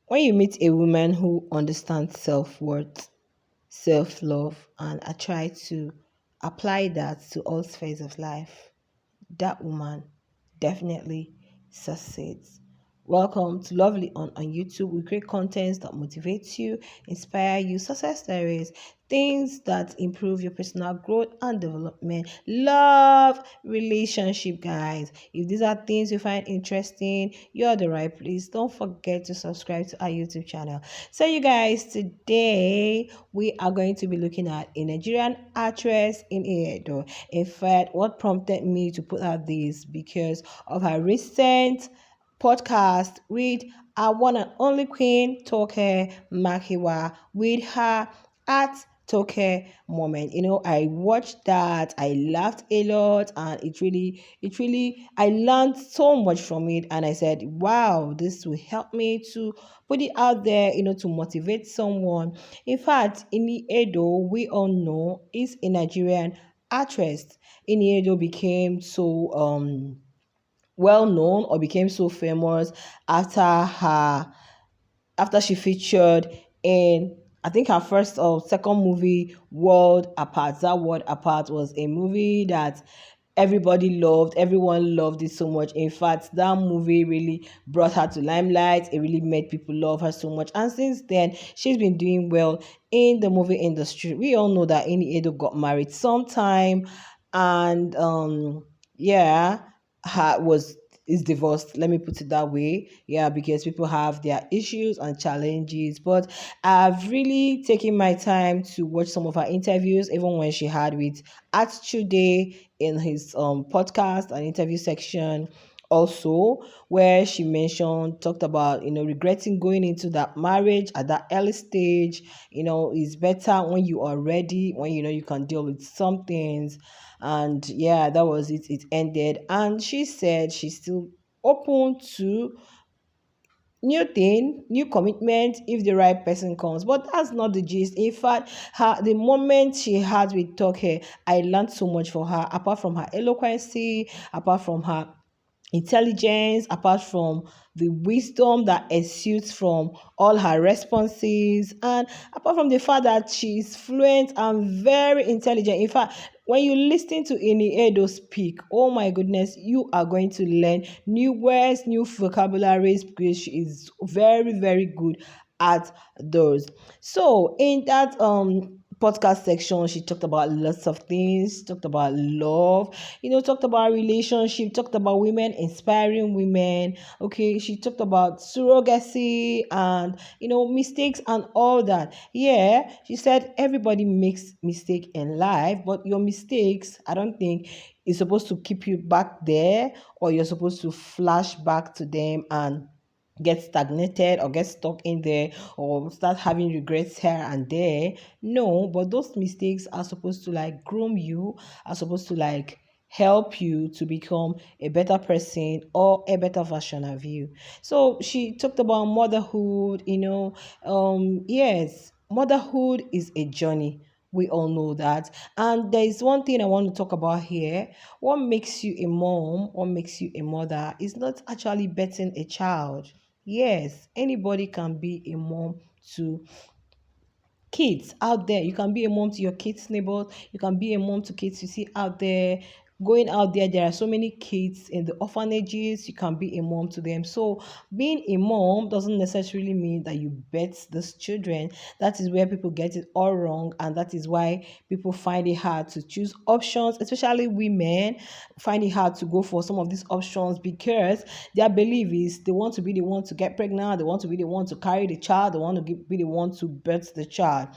When you meet a woman who understands self-worth, self-love, and I try to apply that to all spheres of life, that woman definitely succeeds. Welcome to Lovely on YouTube. We create contents that motivates you, inspire you, success stories, things that improve your personal growth and development. Love relationship, guys. If these are things you find interesting, you're the right place. Don't forget to subscribe to our YouTube channel. So, you guys, today we are going to be looking at a Nigerian actress in EDO. In fact, what prompted me to put out this because of her recent podcast with our one and only queen, Toke Makiwa, with her at Toke moment. I watched that, I laughed a lot, and I learned so much from it. And I said, wow, this will help me to put it out there, to motivate someone. In fact, in the Edo, we all know is a Nigerian actress. In Edo became so well known or became so famous after she featured in, I think, her first or second movie, World Apart. That World Apart was a movie that everybody loved. Everyone loved it so much. In fact, that movie really brought her to limelight. It really made people love her so much. And since then, she's been doing well in the movie industry. We all know that Eni Edo got married sometime, and yeah, her was is divorced. Let me put it that way. Yeah, because people have their issues and challenges. But I've really taken my time to watch some of her interviews, even when she had with Attitude Day in his podcast and interview section. Also, where she talked about, regretting going into that marriage at that early stage. It's better when you are ready, when you can deal with some things. And yeah, that was it. It ended. And she said she's still open to new commitment if the right person comes. But that's not the gist. In fact, the moment she had with Toke, I learned so much for her, apart from her eloquency, apart from her intelligence, apart from the wisdom that ensues from all her responses, and apart from the fact that she is fluent and very intelligent. In fact, when you listen to Ini Edo speak, oh my goodness, you are going to learn new words, new vocabularies, because she is very, very good at those. So in that podcast section, she talked about lots of things, talked about love, talked about relationship, talked about women, inspiring women. Okay, she talked about surrogacy and mistakes and all that. Yeah, she said everybody makes mistake in life, but your mistakes, I don't think is supposed to keep you back there, or you're supposed to flash back to them and get stagnated or get stuck in there or start having regrets here and there. No, but those mistakes are supposed to like groom you, are supposed to like help you to become a better person or a better version of you. So she talked about motherhood. Yes, motherhood is a journey. We all know that. And there is one thing I want to talk about here. What makes you a mom, what makes you a mother is not actually betting a child. Yes, anybody can be a mom to kids out there. You can be a mom to your kids' neighbors. You can be a mom to kids you see out there. Going out there, there are so many kids in the orphanages. You can be a mom to them. So being a mom doesn't necessarily mean that you bet these children. That is where people get it all wrong, and that is why people find it hard to choose options, especially women find it hard to go for some of these options because their belief is they want to be the one to get pregnant, they want to be the one to carry the child, they want to be the one to birth the child.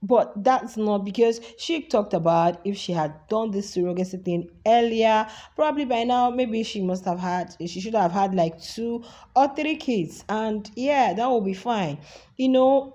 But that's not, because she talked about if she had done this surrogacy thing earlier, probably by now, maybe she should have had like 2 or 3 kids. And yeah, that will be fine.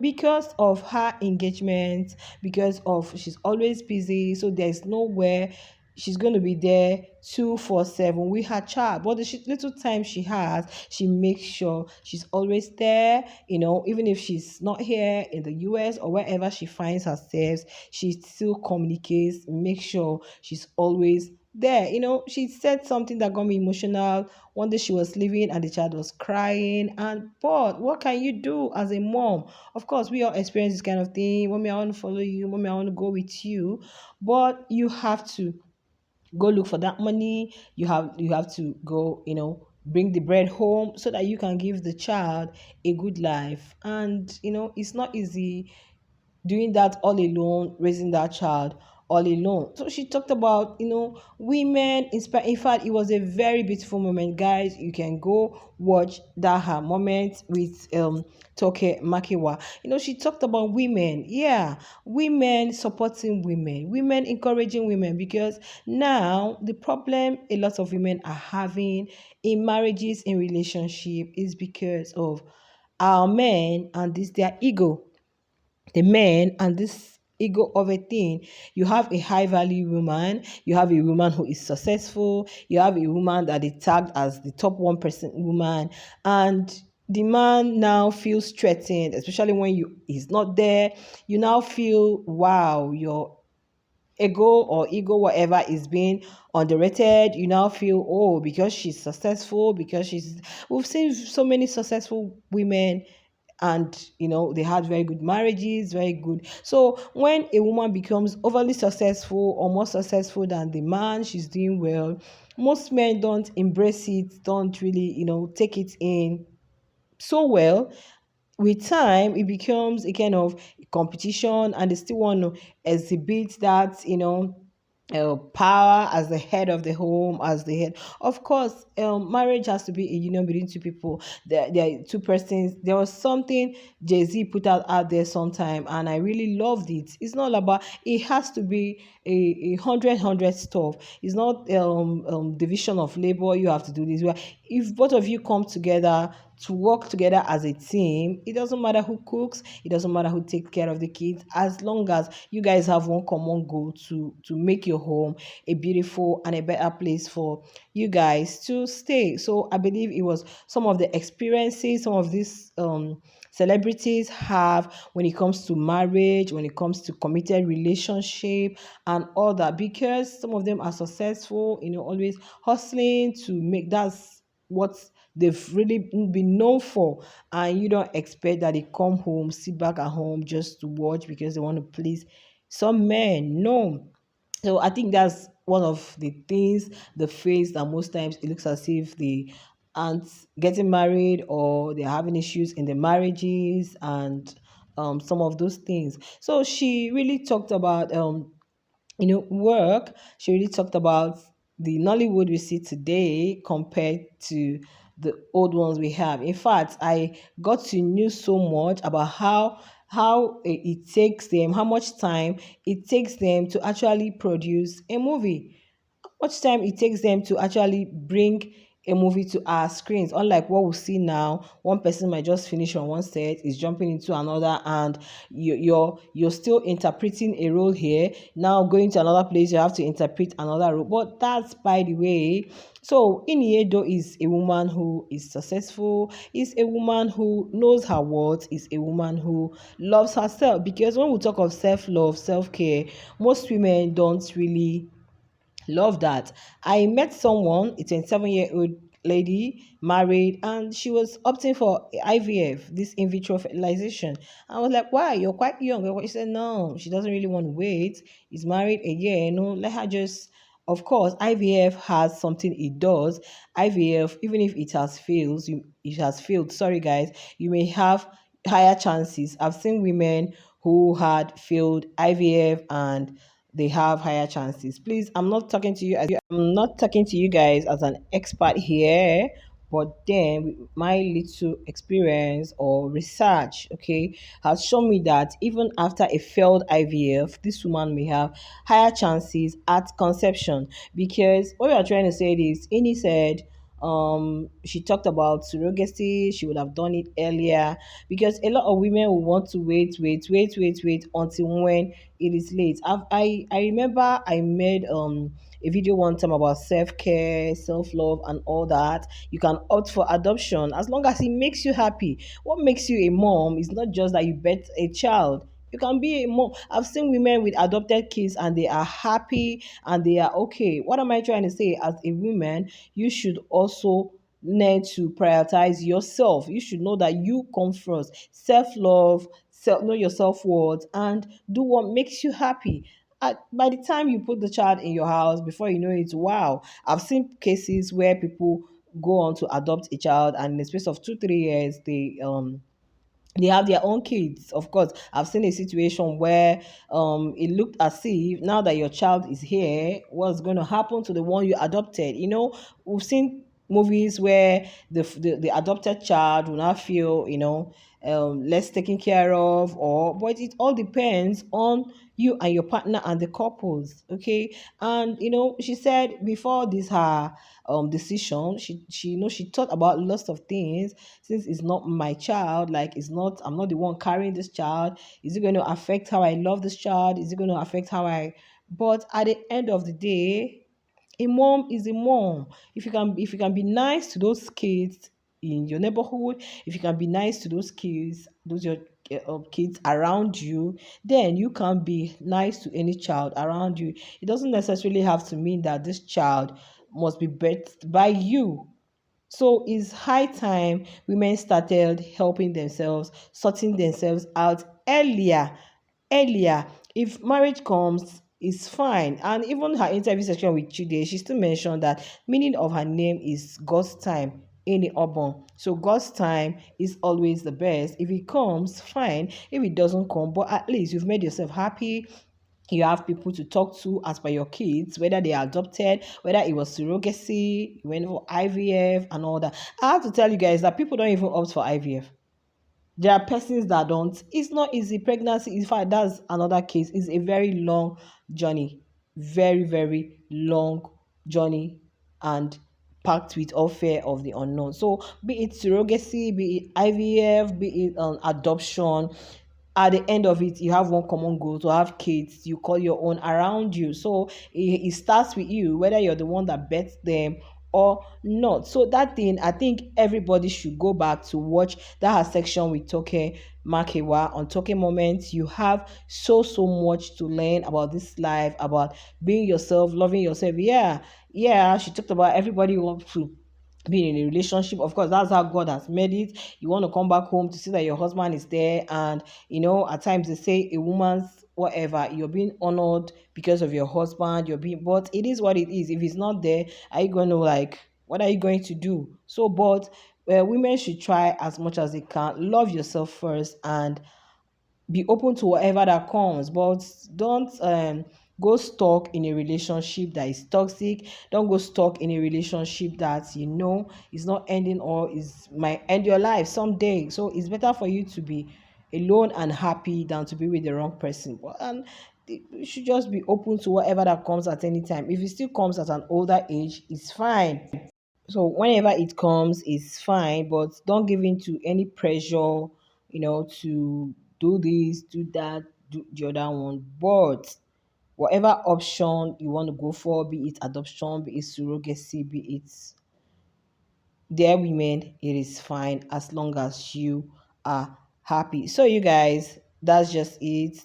Because of her engagement, because of she's always busy, so there's nowhere she's going to be there 247 with her child. But the little time she has, she makes sure she's always there. Even if she's not here in the US or wherever she finds herself, she still communicates, make sure she's always there. She said something that got me emotional. One day she was leaving and the child was crying. And but what can you do as a mom? Of course, we all experience this kind of thing. Mommy, I want to follow you. Mommy, I want to go with you. But you have to go look for that money. You have to go, bring the bread home so that you can give the child a good life. And it's not easy doing that all alone, raising that child all alone. So she talked about, women inspire. In fact, it was a very beautiful moment, guys. You can go watch that her moment with Toke Makiwa. She talked about women, yeah, women supporting women, women encouraging women, because now the problem a lot of women are having in marriages, in relationship, is because of our men and this their ego, the men and this ego of a thing. You have a high value woman, you have a woman who is successful, you have a woman that is tagged as the top 1% woman, and the man now feels threatened, especially when you he's not there. You now feel, wow, your ego, whatever, is being underrated. You now feel, oh, because she's successful, because she's we've seen so many successful women, and they had very good marriages, very good. So when a woman becomes overly successful or more successful than the man, she's doing well, most men don't embrace it, don't really take it in so well. With time, it becomes a kind of competition, and they still want to exhibit that, power as the head of the home, as the head. Of course, marriage has to be a union between two people. There are two persons. There was something Jay-Z put out there sometime, and I really loved it. It's not about, it has to be a hundred stuff. It's not division of labor. You have to do this. Well, if both of you come together to work together as a team, it doesn't matter who cooks, it doesn't matter who takes care of the kids, as long as you guys have one common goal to make your home a beautiful and a better place for you guys to stay. So I believe it was some of the experiences some of these celebrities have when it comes to marriage, when it comes to committed relationship and all that, because some of them are successful, always hustling to make, that's what they've really been known for. And you don't expect that they come home, sit back at home just to watch because they want to please some men. No. So I think that's one of the things, the phase that most times it looks as if they aren't getting married, or they're having issues in the marriages, and some of those things. So she really talked about work. She really talked about the Nollywood we see today compared to the old ones we have. In fact, I got to know so much about how it takes them, how much time it takes them to actually produce a movie, much time it takes them to actually bring a movie to our screens. Unlike what we see now, one person might just finish on one set, is jumping into another, and you're still interpreting a role here. Now going to another place, you have to interpret another role. But that's by the way. So EDO is a woman who is successful, is a woman who knows her worth, is a woman who loves herself. Because when we talk of self-love, self-care, most women don't really love that. I met someone, a 27-year-old lady, married, and she was opting for IVF, this in vitro fertilization. I was like, why? You're quite young. She said, no, she doesn't really want to wait. She's married a year, let her just. Of course, IVF has something it does. IVF, even if it has failed. Sorry, guys, you may have higher chances. I've seen women who had failed IVF and they have higher chances. Please, I'm not talking to you guys as an expert here, but then with my little experience or research, okay, has shown me that even after a failed IVF, this woman may have higher chances at conception. Because what we are trying to say is, Ini said she talked about surrogacy, she would have done it earlier, because a lot of women will want to wait until when it is late. I remember I made a video one time about self-care, self-love and all that. You can opt for adoption as long as it makes you happy. What makes you a mom is not just that you bet a child. You can be a mom. I've seen women with adopted kids and they are happy and they are okay. What am I trying to say? As a woman, you should also need to prioritize yourself. You should know that you come first. Self-love, know your self-worth, and do what makes you happy. By the time you put the child in your house, before you know it, wow, I've seen cases where people go on to adopt a child and in the space of 2 3 years they have their own kids. Of course, I've seen a situation where it looked as if now that your child is here, what's going to happen to the one you adopted? We've seen movies where the adopted child will not feel, less taken care of, or but it all depends on you and your partner and the couples. Okay. And she said before this her decision, she thought about lots of things. Since it's not my child, like I'm not the one carrying this child, is it going to affect how I love this child? Is it going to affect how I but at the end of the day, a mom is a mom. If you can be nice to those kids in your neighborhood, if you can be nice to those kids, those your kids around you, then you can be nice to any child around you. It doesn't necessarily have to mean that this child must be birthed by you. So it's high time women started helping themselves, sorting themselves out earlier. If marriage comes, it's fine. And even her interview section with Chide, she still mentioned that meaning of her name is God's time in the urban. So God's time is always the best. If it comes, fine. If it doesn't come, but at least you've made yourself happy. You have people to talk to as per your kids, whether they are adopted, whether it was surrogacy, you went for IVF and all that. I have to tell you guys that people don't even opt for IVF. There are persons that don't. It's not easy. Pregnancy, in fact, that's another case. It's a very long journey. Very, very long journey and packed with all fear of the unknown. So be it surrogacy, be it IVF, be it adoption, at the end of it, you have one common goal to have kids you call your own around you. So it starts with you, whether you're the one that bets them or not. So that thing, I think everybody should go back to watch that her section with Toke Makewa on Toke Moments. You have so much to learn about this life, about being yourself, loving yourself. Yeah, she talked about everybody wants to being in a relationship. Of course, that's how God has made it. You want to come back home to see that your husband is there, and at times they say a woman's whatever, you're being honored because of your husband, but it is what it is. If he's not there, are you going to, like, what are you going to do? So but women should try as much as they can, love yourself first, and be open to whatever that comes, but don't go stuck in a relationship that is toxic. Don't go stuck in a relationship that is not ending or is might end your life someday. So it's better for you to be alone and happy than to be with the wrong person. And you should just be open to whatever that comes at any time. If it still comes at an older age, it's fine. So whenever it comes, it's fine, but don't give in to any pressure, to do this, do that, do the other one. But whatever option you want to go for, be it adoption, be it surrogacy, be it their women, it is fine as long as you are happy. So you guys, that's just it.